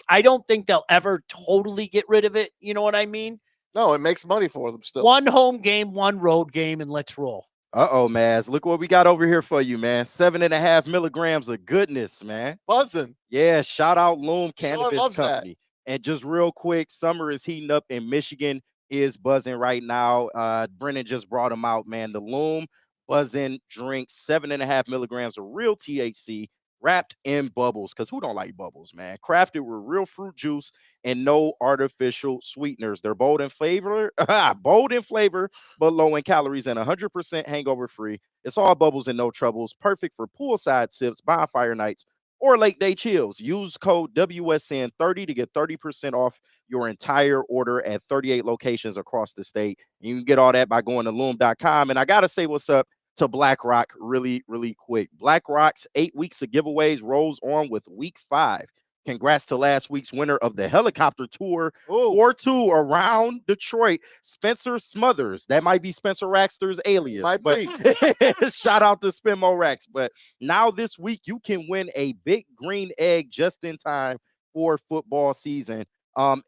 I don't think they'll ever totally get rid of it. You know what I mean? No, it makes money for them still. 1 home game, 1 road game, and let's roll. Uh-oh, Maz. Look what we got over here for you, man. 7.5 milligrams of goodness, man. Buzzing. Yeah, shout out Loom Cannabis loves that. Company. And just real quick, summer is heating up in Michigan, is buzzing right now. Brennan just brought them out, man. The Loom Buzzing drink, 7.5 milligrams of real THC, wrapped in bubbles, because who don't like bubbles, man? Crafted with real fruit juice and no artificial sweeteners. They're bold in flavor, but low in calories and 100% hangover free. It's all bubbles and no troubles. Perfect for poolside sips, bonfire nights, or late day chills. Use code WSN30 to get 30% off your entire order at 38 locations across the state. You can get all that by going to loom.com. And I got to say what's up to BlackRock really, really quick. BlackRock's 8 weeks of giveaways rolls on with week 5. Congrats to last week's winner of the helicopter tour, 4-2 around Detroit, Spencer Smothers. That might be Spencer Raxter's alias. Might but be. shout out to Spinmo Rax. But now this week, you can win a big green egg just in time for football season.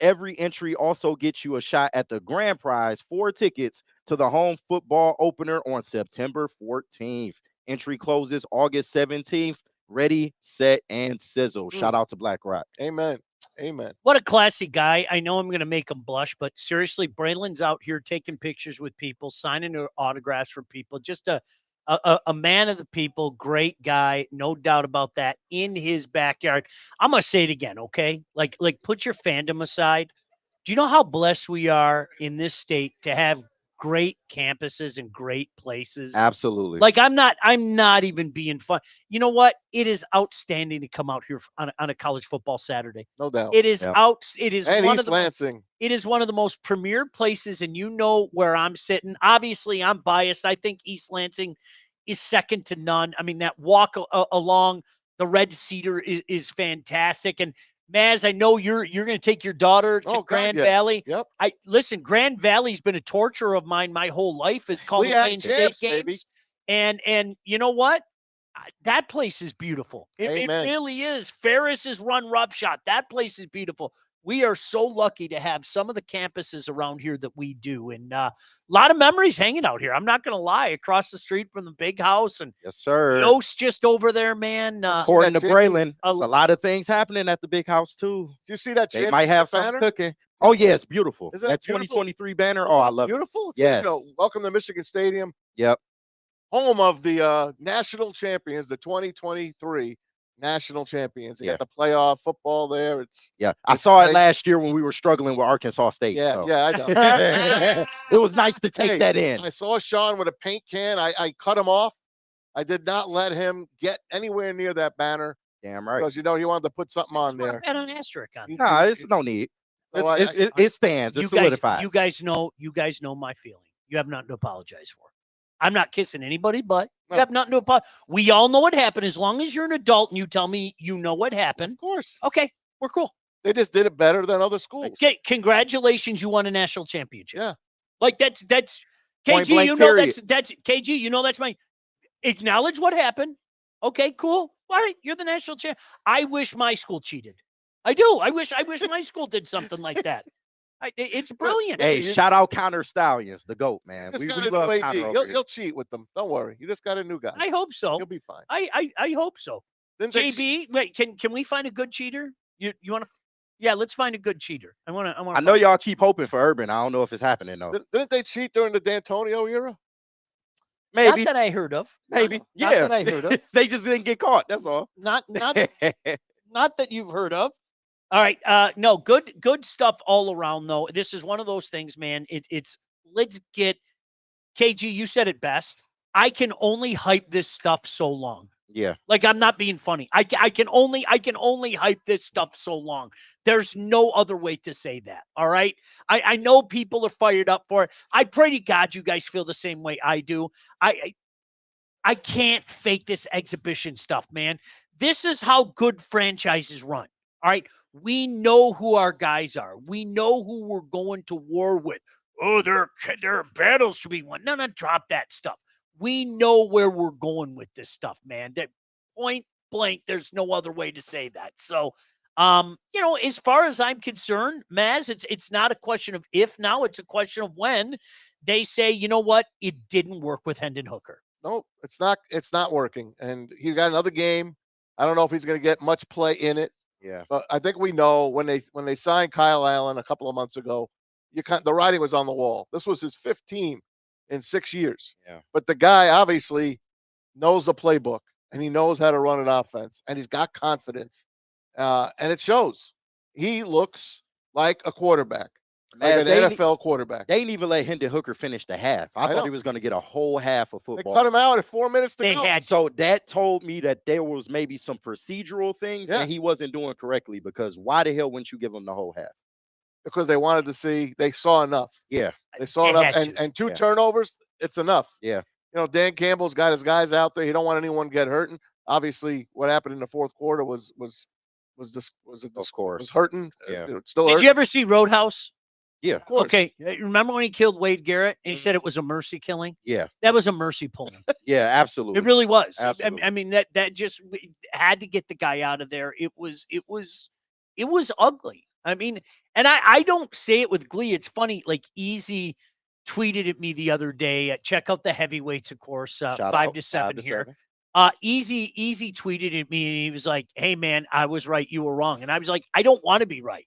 Every entry also gets you a shot at the grand prize, 4 tickets to the home football opener on September 14th. Entry closes August 17th. Ready, set, and sizzle. Shout out to BlackRock. Amen. Amen. What a classy guy. I know I'm going to make him blush, but seriously, Braylon's out here taking pictures with people, signing their autographs for people. Just a man of the people, great guy, no doubt about that, in his backyard. I'm going to say it again, okay? Like put your fandom aside. Do you know how blessed we are in this state to have great campuses and great places? Absolutely. Like I'm not even being fun. You know what? It is outstanding to come out here on a college football Saturday. No doubt. It is Yep. It is And one East of the Lansing. it is one of the most premier places, and you know where I'm sitting. Obviously, I'm biased. I think East Lansing is second to none. I mean, that walk along the Red Cedar is fantastic. And Maz, I know you're going to take your daughter to Oh, God, Grand yeah. Valley. Yep. Listen, Grand Valley's been a torture of mine my whole life. It's called We the had Wayne State camps, games. baby. And you know what? That place is beautiful. It Amen. really is. Ferris is run roughshod. That place is beautiful. We are so lucky to have some of the campuses around here that we do. And a lot of memories hanging out here. I'm not going to lie. Across the street from the big house and Yes, sir. Yost just over there, man. According to that champion- Braylon, there's a lot of things happening at the big house too. Do you see that They might have championship something banner? cooking. Oh yeah, it's beautiful. Isn't That it beautiful? 2023 banner. Oh, I love it. Beautiful. It says, Yes. welcome to Michigan Stadium, Yep. home of the national champions, the 2023 national champions. They Yeah. got the playoff football there. Yeah. I It's saw it nice. last year when we were struggling with Arkansas State. Yeah, so. yeah, I know. It was nice to take Hey, that in. I saw Sean with a paint can. I cut him off. I did not let him get anywhere near that banner Damn right. because he wanted to put something on there. Add an asterisk on. He- No, he- it's no need. So It stands. It's solidified. You guys know my feeling. You have nothing to apologize for. I'm not kissing anybody, but you No. have nothing to apologize. We all know what happened. As long as you're an adult and you tell me you know what happened, Of course, okay, we're cool. they just did it better than other schools. Okay, congratulations, you won a national championship. Yeah. Like that's Point KG. blank You know period. that's KG. You know that's my acknowledge what happened. Okay, cool. All right, you're the national champ. I wish my school cheated. I do. I wish my school did something like that. It's brilliant. Hey, shout out Counter Stallions, the GOAT, man. Just We got a love new AD. Counter. He'll cheat with them. Don't worry. You just got a new guy. I hope so. He'll be fine. I hope so. Didn't they, JB, wait, can we find a good cheater? You want to? Yeah, let's find a good cheater. I want to. I know y'all keep hoping for Urban. I don't know if it's happening though. didn't they cheat during the D'Antonio era? Maybe, Not that I heard of. maybe. Not Yeah, that I heard of. they just didn't get caught. That's all. Not that you've heard of. All right. No, good stuff all around though. This is one of those things, man. It's let's get KG. You said it best. I can only hype this stuff so long. Yeah. Like I'm not being funny. I can only hype this stuff so long. There's no other way to say that. All right. I know people are fired up for it. I pray to God you guys feel the same way I do. I can't fake this exhibition stuff, man. This is how good franchises run. All right. We know who our guys are. We know who we're going to war with. Oh, there are battles to be won. No, drop that stuff. We know where we're going with this stuff, man. That point blank, there's no other way to say that. So, as far as I'm concerned, Maz, it's not a question of if now, it's a question of when they say, you know what, it didn't work with Hendon Hooker. No, it's not working. And he's got another game. I don't know if he's going to get much play in it. Yeah. But I think we know when they signed Kyle Allen a couple of months ago, the writing was on the wall. This was his 15th in 6 years. Yeah. But the guy obviously knows the playbook and he knows how to run an offense and he's got confidence. And it shows. He looks like a quarterback, like Man, an they NFL quarterback. didn't even let Hendon Hooker finish the half. I I thought know. he was going to get a whole half of They football. cut him out at 4 minutes to They go. had So that told me that there was maybe some procedural things Yeah. that he wasn't doing correctly, because why the hell wouldn't you give him the whole half? Because they wanted to see, they saw enough. Yeah. They saw They enough. had to. And two Yeah. turnovers, it's enough. Yeah. Dan Campbell's got his guys out there. He don't want anyone to get hurt. And obviously, what happened in the fourth quarter was Of course. hurting. Yeah. It's still Did hurting. you ever see Roadhouse? Yeah. Of course. Okay. Remember when he killed Wade Garrett and he said it was a mercy killing? Yeah. That was a mercy pulling. Yeah. Absolutely. It really was. Absolutely. I mean, that just we had to get the guy out of there. It was ugly. I mean, and I don't say it with glee. It's funny. Like Easy tweeted at me the other day. Check out the heavyweights, of course, Shout 5 out, to 5 7 to here. 7. Easy tweeted at me and he was like, "Hey man, I was right. You were wrong." And I was like, I don't want to be right.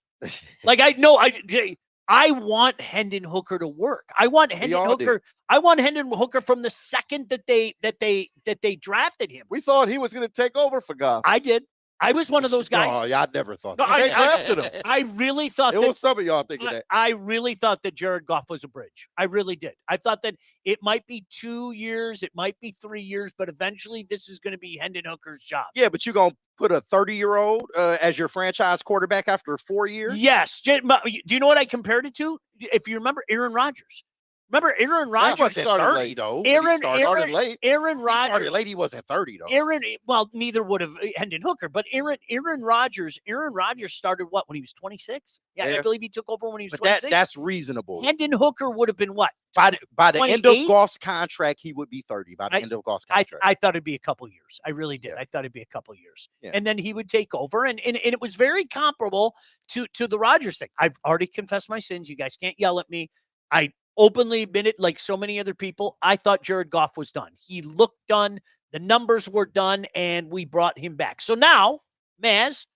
Like I want Hendon Hooker to work. I want Hendon all do. Hooker. I want Hendon Hooker from the second that they drafted him. We thought he was going to take over for Goff. I did. I was one of those guys. Oh, y'all never thought No, that. They drafted him. I really thought It that was some of y'all thinking that. I really thought that Jared Goff was a bridge. I really did. I thought that it might be 2 years, it might be 3 years, but eventually this is going to be Hendon Hooker's job. Yeah, but you're going to put a 30-year-old as your franchise quarterback after 4 years? Yes. Do you know what I compared it to? If you remember Aaron Rodgers. Remember Aaron Yeah, Rodgers? He wasn't started 30 late. though. But he Aaron, started, Started Aaron, late. Aaron he started Rodgers. late. He wasn't 30 though. Well, neither would have Hendon Hooker, but Aaron Rodgers started what when he was 26? Yeah, I Yeah. believe he took over when he was But 26. that's reasonable. Hendon Hooker would have been what? By the end of 28? Goff's contract, he would be 30 by the end of Goff's contract. I thought it'd be a couple years. I really did. Yeah. I thought it'd be a couple years. Yeah. And then he would take over. And it was very comparable to the Rodgers thing. I've already confessed my sins. You guys can't yell at me. I openly admitted, like so many other people, I thought Jared Goff was done. He looked done. The numbers were done, and we brought him back. So now, Maz,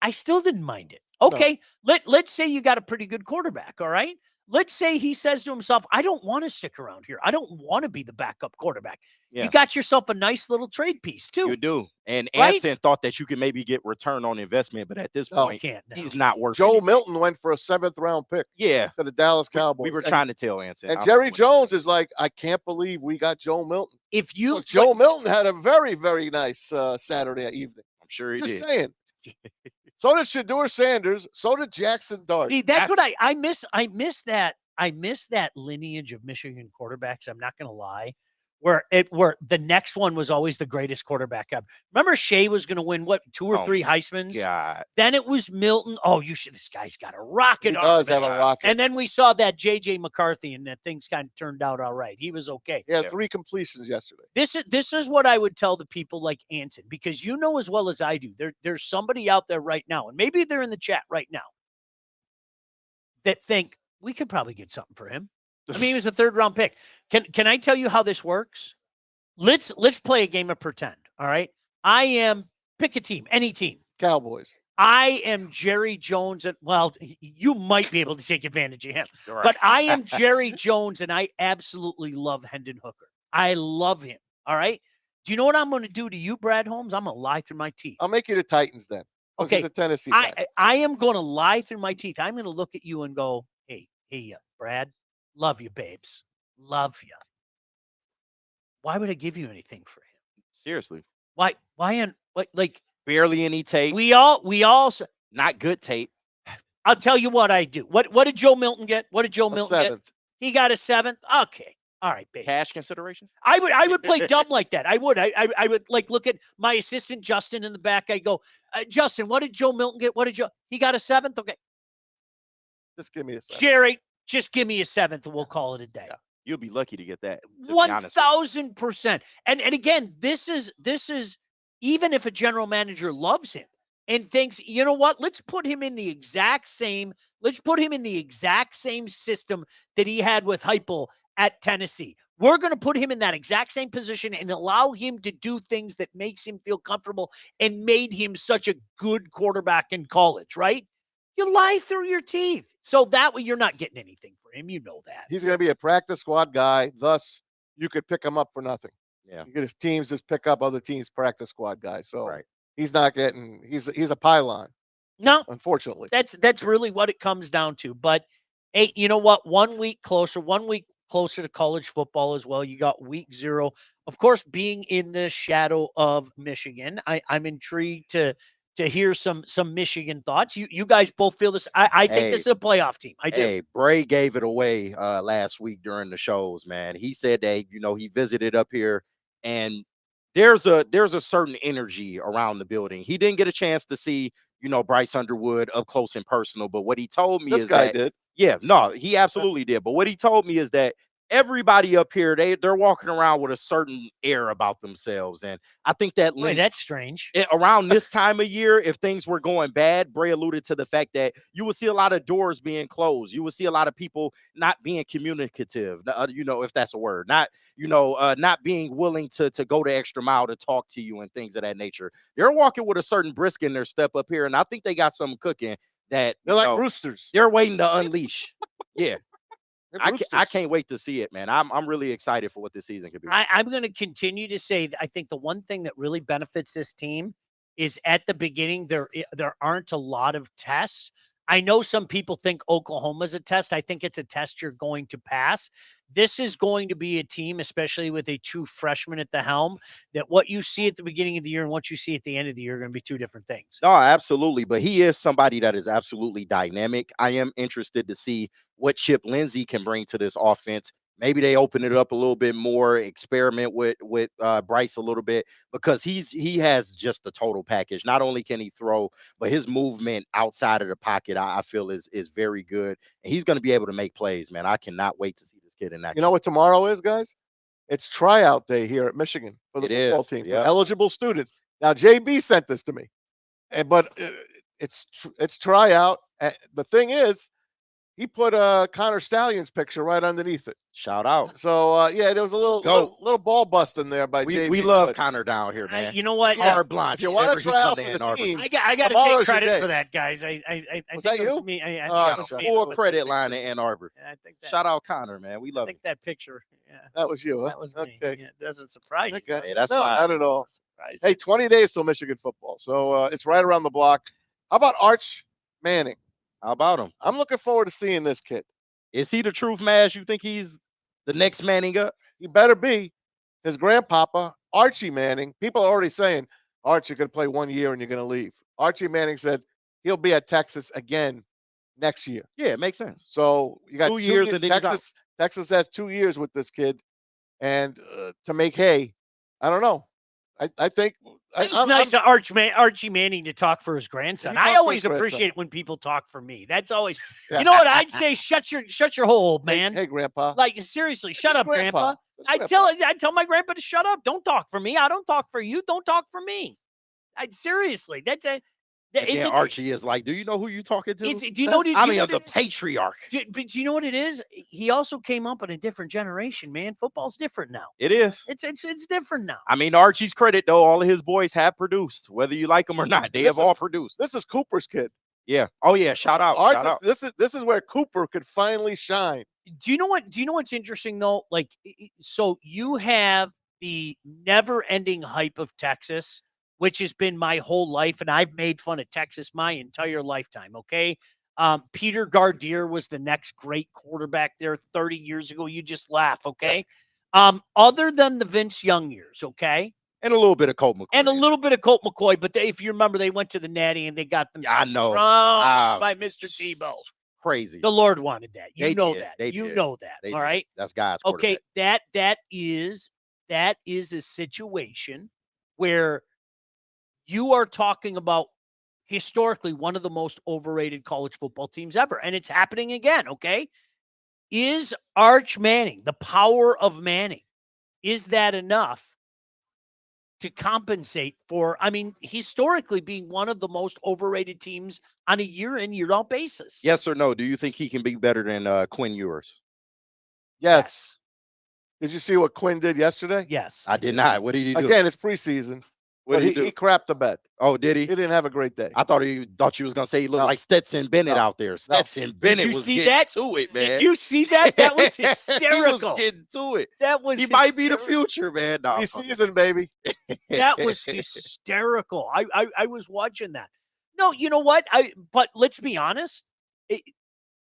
I still didn't mind it. Okay, let's say you got a pretty good quarterback, all right? Let's say he says to himself, I don't want to stick around here. I don't want to be the backup quarterback. Yeah. You got yourself a nice little trade piece, too. You do. And Right? Anson thought that you could maybe get return on investment, but at this No. point, Can't. No. he's not worth Joe anything. Milton went for a 7th-round pick Yeah. to the Dallas Cowboys. We were And- trying to tell Anson. And I'm Jerry with Jones is like, I can't believe we got Joe Milton. If you Look, Joe Milton had a very, very nice Saturday evening. I'm sure he Just did. saying. So did Shedeur Sanders. So did Jackson Dart. see, that's what I miss. I miss that. I miss that lineage of Michigan quarterbacks. I'm not going to lie. Where the next one was always the greatest quarterback ever. Remember Shea was going to win what 2 or 3 Heismans? God. Then it was Milton. Oh, this guy's got a rocket He arm. does have a rocket. And then we saw that J.J. McCarthy, and that things kind of turned out all right. He was okay. He had 3 completions yesterday. This is what I would tell the people like Anson, because you know as well as I do, there's somebody out there right now, and maybe they're in the chat right now, that think we could probably get something for him. I mean, he was a 3rd-round pick. Can I tell you how this works? Let's play a game of pretend. All right. Pick a team, any team. Cowboys. I am Jerry Jones, and well, you might be able to take advantage of him. Right. But I am Jerry Jones, and I absolutely love Hendon Hooker. I love him. All right. Do you know what I'm going to do to you, Brad Holmes? I'm going to lie through my teeth. I'll make you the Titans then. 'Cause Okay. he's a Tennessee guy. I am going to lie through my teeth. I'm going to look at you and go, hey, Brad, love you, babes. Love you. Why would I give you anything for him? Seriously. Why, like, Barely any tape. we all, Not good tape. I'll tell you what I do. What did Joe Milton get? What did Joe A Milton get? 7th. He got a 7th. Okay. All right, babe. Cash considerations? I would play dumb like that. I would. I would like look at my assistant Justin in the back. I go, Justin, what did Joe Milton get? He got a 7th? Okay. Just give me a 7th. Jerry, just give me a 7th and we'll call it a day. You'll be lucky to get that. To be honest with you. 1,000%. And again, this is even if a general manager loves him and thinks, you know what, let's put him in the exact same system that he had with Heupel at Tennessee. We're going to put him in that exact same position and allow him to do things that makes him feel comfortable and made him such a good quarterback in college, right? You lie through your teeth. So that way you're not getting anything for him. You know that. He's going to be a practice squad guy. Thus, you could pick him up for nothing. Yeah. You get his teams just pick up other teams' practice squad guys. So Right. he's not getting. He's a pylon, No, unfortunately. that's really what it comes down to. But hey, you know what? 1 week closer to college football as well. You got week 0. Of course, being in the shadow of Michigan, I'm intrigued to hear some Michigan thoughts. You guys both feel this. I think Hey. this is a playoff team. I do. Hey, Bray gave it away last week during the shows, man. He said that, he visited up here and there's a certain energy around the building. He didn't get a chance to see, Bryce Underwood up close and personal, but what he told me This is guy that did. yeah, no, he absolutely did. But what he told me is that everybody up here, they're walking around with a certain air about themselves. And I think that Boy, lends that's strange. around this time of year, if things were going bad, Bray alluded to the fact that you will see a lot of doors being closed. You will see a lot of people not being communicative, if that's a word, not being willing to go the extra mile to talk to you and things of that nature. They're walking with a certain brisk in their step up here, and I think they got something cooking that They're like roosters. they're waiting to unleash. Yeah, They're I roosters. can't wait to see it, man. I'm really excited for what this season could be. I'm going to continue to say that I think the one thing that really benefits this team is at the beginning there aren't a lot of tests. I know some people think Oklahoma's a test. I think it's a test you're going to pass. This is going to be a team, especially with a true freshman at the helm, that what you see at the beginning of the year and what you see at the end of the year are going to be two different things. No, absolutely. But he is somebody that is absolutely dynamic. I am interested to see what Chip Lindsey can bring to this offense. Maybe they open it up a little bit more, experiment with Bryce a little bit, because he has just the total package. Not only can he throw, but his movement outside of the pocket, I feel is very good. And he's going to be able to make plays, man. I cannot wait to see this kid in that. You know what tomorrow is, guys? It's tryout day here at Michigan for the It football is, team. yeah. Eligible students. Now, JB sent this to me, but it's tryout. The thing is, he put Connor Stallion's picture right underneath it. Shout out. So yeah, there was a little ball busting there by JB. We love but Connor down here, man. You know what? Hard blonde. if you want to try out for Ann the Arbor. team, I got to tomorrow's your take credit day. for that, guys. I Was think that it was you? me. I Oh, think it was okay. me. Full credit line in Ann Arbor. I think that, Shout out Connor, man. We I love think it. that picture. Yeah, that was you, huh? that was me. Okay. Yeah, it doesn't surprise you. Okay. Hey, that's no, fine. not at all. Surprise Hey, you. 20 days till Michigan football, so it's right around the block. How about Arch Manning? How about him? I'm looking forward to seeing this kid. Is he the truth, Mash? You think he's the next Manning up? He better be. His grandpapa, Archie Manning. People are already saying, Arch, you're going to play 1 year and you're going to leave. Archie Manning said he'll be at Texas again next year. Yeah, it makes sense. So you got 2 years and then he's out. Texas has 2 years with this kid, and to make hay, I don't know. I think It's nice of Archie Manning to talk for his grandson. He talks I for always his grandson. appreciate it when people talk for me. That's always, Yeah. you know what I'd say? Shut your hole, old Hey, man. hey, Grandpa. Like seriously, shut It's up, Grandpa. It's I Grandpa. tell my grandpa to shut up. Don't talk for me. I don't talk for you. Don't talk for me. Seriously, that's a. And then Archie is like, do you know who you talking to? Do you know? I mean, the patriarch. But do you know what it is? He also came up in a different generation, man. Football's different now. It is. It's different now. I mean, Archie's credit, though, all of his boys have produced, whether you like them or not. They have all produced. This is Cooper's kid. Yeah. Oh, yeah. Shout out. Arch, Shout out. This is where Cooper could finally shine. Do you know what's interesting though? Like, so you have the never-ending hype of Texas, which has been my whole life, and I've made fun of Texas my entire lifetime. Okay, Peter Gardier was the next great quarterback there 30 years ago. You just laugh, okay? Other than the Vince Young years, okay, And a little bit of Colt McCoy. and a little bit of Colt McCoy, but if you remember, they went to the Natty and they got themselves know. trumped by Mr. Tebow. Crazy. The Lord wanted that. You They know did. that. They You did. know that. They All did. right. That's God's Okay, quarterback. that is a situation where you are talking about historically one of the most overrated college football teams ever, and it's happening again. Okay, is Arch Manning, the power of Manning, is that enough to compensate for? I mean, historically being one of the most overrated teams on a year in year out basis. Yes or no? Do you think he can be better than Quinn Ewers? Yes. Did you see what Quinn did yesterday? Yes. I did not. What did he do? Again, it's preseason. What But did he do? he crapped the bed. Oh, did He he? didn't have a great day. I thought you was gonna say he looked No. like Stetson Bennett No. out there. Stetson Bennett you was see getting that? to it, Did man. you see that? That was he was hysterical. getting to it. That was He might be the hysterical. future, man. No, Preseason, baby. That was hysterical. I was watching that. No, you know what? But let's be honest.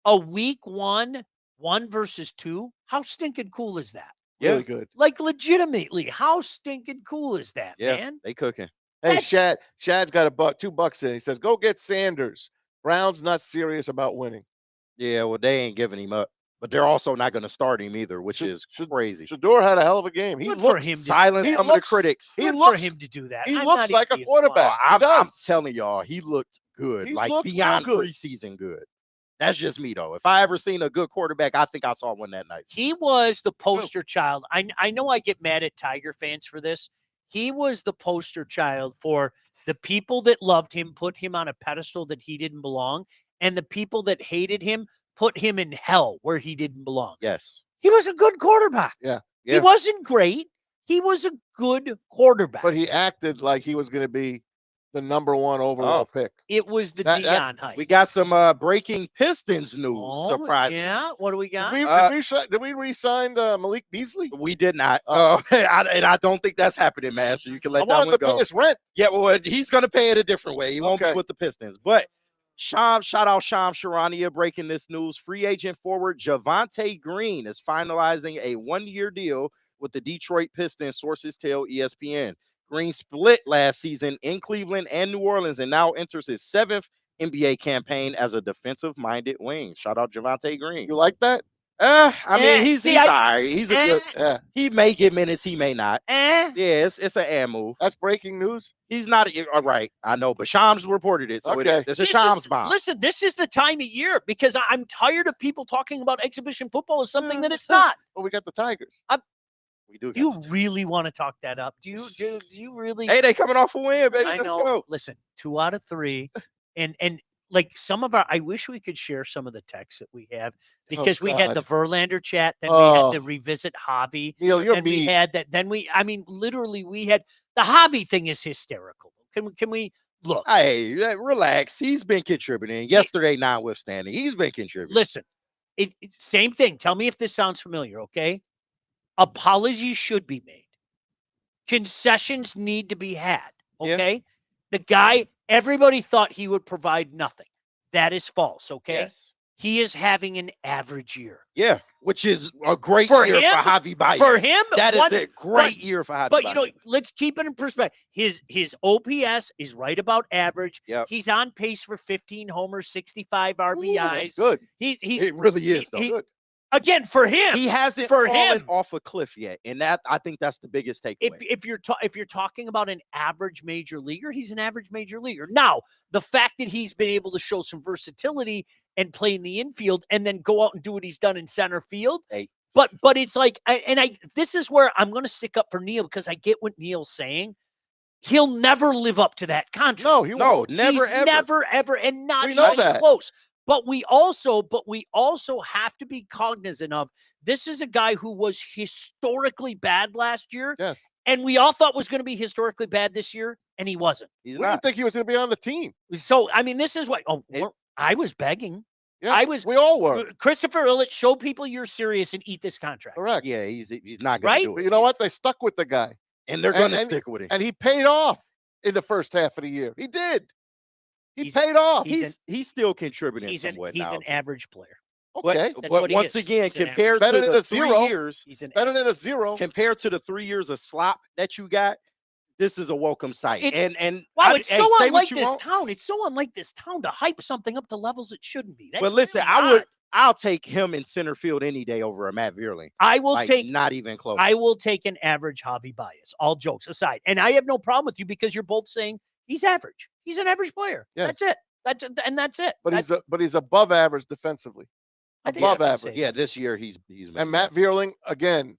A week one versus two. How stinking cool is that? Yeah. Really good. Like legitimately, how stinking cool is that, Yeah, man? they cooking. Hey, That's- Shad's got $2 in. He says, go get Sanders. Brown's not serious about winning. Yeah, well, they ain't giving him up, but they're also not going to start him either, which is crazy. Shador had a hell of a game. He Good for looked, him. Silence he some of the looks- critics. he Good looks- for him to do that. he I'm looks not like a even being quarterback. funny. He I'm does. telling y'all, he looked good, He like looked real beyond good. preseason good. That's just me though. If I ever seen a good quarterback, I think I saw one that night. He was the poster child. I know I get mad at Tiger fans for this. He was the poster child for the people that loved him, put him on a pedestal that he didn't belong, and the people that hated him put him in hell where he didn't belong. Yes. He was a good quarterback. Yeah. He Yeah. wasn't great. He was a good quarterback. But he acted like he was going to be the #1 overall pick. It was the That's- Dion hype. We got some breaking Pistons news. Oh, Surprise. yeah. What do we got? Did we re-sign Malik Beasley? We did not. Oh. And I don't think that's happening, man. So you can I let that wanted one to pay go. his rent. Yeah, well, he's going to pay it a different way. He won't be Okay. with the Pistons. But Shout out Sham Sharania breaking this news. Free agent forward Javonte Green is finalizing a 1-year deal with the Detroit Pistons, sources tell ESPN. Green split last season in Cleveland and New Orleans and now enters his 7th NBA campaign as a defensive-minded wing. Shout out Javonte Green. You like that? I mean, he's all right. He's a good. Yeah. He may get minutes, he may not. Yeah, it's an air move. That's breaking news. He's not all right. I know, but Shams reported it, so Okay. it's a Shams bomb. Listen, this is the time of year because I'm tired of people talking about exhibition football as something that it's not. Well, we got the Tigers. We do. Do you really want to talk that up? Do you really? Hey, they coming off a win, baby. I Let's know. go. Listen, 2 out of 3, and like some of our, I wish we could share some of the texts that we have because we had the Verlander chat, then we had the revisit Javi, Neil, you're and we mean. had that. Then I mean, literally, we had the Javi thing is hysterical. Can we look? Hey, relax. He's been contributing. Yesterday, notwithstanding, he's been contributing. Listen, same thing. Tell me if this sounds familiar. Okay, apologies should be made. Concessions need to be had. Okay, the guy. Everybody thought he would provide nothing. That is false, okay? Yes. He is having an average year. Yeah, which is a great For year him? for Javi Baez. For him, that is a great year for Javi But Baez. you know, let's keep it in perspective. His OPS is right about average. Yep. He's on pace for 15 homers, 65 RBIs. That's good. He's it really is, though. he- Good. again for him. He hasn't for fallen him. off a cliff yet, and that I think that's the biggest takeaway. If you're talking about an average major leaguer, he's an average major leaguer. Now, the fact that he's been able to show some versatility and play in the infield and then go out and do what he's done in center field. Hey. But it's like, this is where I'm going to stick up for Neil because I get what Neil's saying. He'll never live up to that contract. No, he won't. never, He's ever. never, ever, and not We know even that. close. But we also have to be cognizant of this is a guy who was historically bad last year, Yes. and we all thought was going to be historically bad this year, and he wasn't. He's We didn't not. think he was going to be on the team. So I mean, this is what I was begging. Yeah, we we all were. Christopher Illich, show people you're serious and eat this contract. Correct. Yeah, he's not going Right? to do But it. you know what? They stuck with the guy, And they're going to and- stick with him. and he paid off in the first half of the year. He did. He He's- paid off. He's still contributing He's somewhat an now. average player. Okay. That's But what he once is. again, He's an compared Better to than the a 3 zero. years, He's an Better than a 0. compared to the 3 years of slop that you got, this is a welcome sight. And wow, I- it's hey, so say what unlike you this want, town. It's so unlike this town to hype something up to levels it shouldn't be. That's But listen, really odd. I'll take him in center field any day over a Matt Vierling. I will Like, take not even close. I will take an average Javi Baez, all jokes aside. And I have no problem with you because you're both saying he's average. He's an average player. Yes. That's it. That's it. But he's above average defensively. I think above I can average. say Yeah, that. this year he's And Matt Vierling again,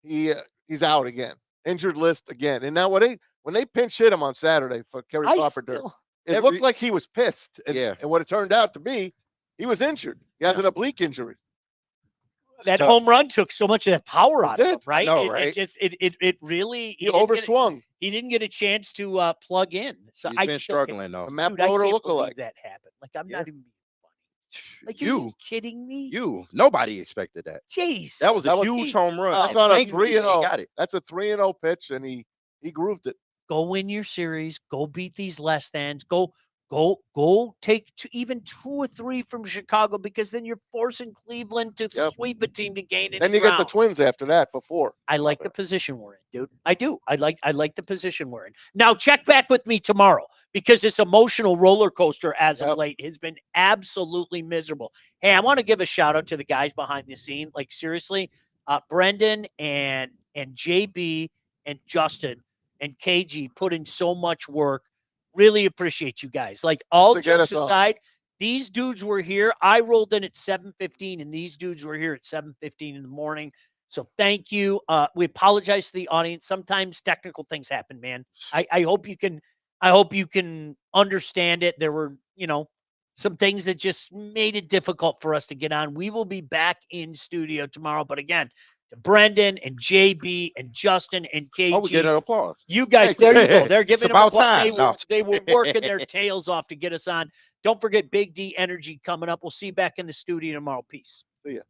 he's out again, injured list again. And now when they pinch hit him on Saturday for Kerry I Carpenter, still, it looked like he was pissed. And, Yeah. and what it turned out to be, he was injured. He has an oblique injury. that tough. home run took so much of that power out of him, did. right? know, It right? just it really He overswung. He didn't get a chance to plug in. So He's I been still can't- struggling though. A Matt Dude, I Broder can't believe lookalike. that happened. Like I'm Yeah. not even being funny. Like are you kidding me? Nobody expected that. Jeez. That was a That was- huge home run. Oh, That's on a Thankfully, he 3-0. got it. That's a 3-0 pitch, and he grooved it. Go win your series. Go beat these less thans. Go take even 2 or 3 from Chicago because then you're forcing Cleveland to Yep. sweep a team to gain any Then you get the ground. Twins after that for 4. I like the position we're in, dude. I do. I like the position we're in. Now check back with me tomorrow because this emotional roller coaster as of Yep. late has been absolutely miserable. Hey, I want to give a shout out to the guys behind the scene. Like seriously, Brendan and JB and Justin and KG put in so much work. Really appreciate you guys. Like all To get jokes us on. aside, these dudes were here. I rolled in at 7:15, and these dudes were here at 7:15 in the morning. So thank you. We apologize to the audience. Sometimes technical things happen, man. I hope you can understand it. There were, some things that just made it difficult for us to get on. We will be back in studio tomorrow. But again, to Brendan and JB and Justin and KG. Oh, we get an applause. You guys, Thank there you. you go. They're giving It's them about applause. time. No. They were working their tails off to get us on. Don't forget Big D Energy coming up. We'll see you back in the studio tomorrow. Peace. See ya.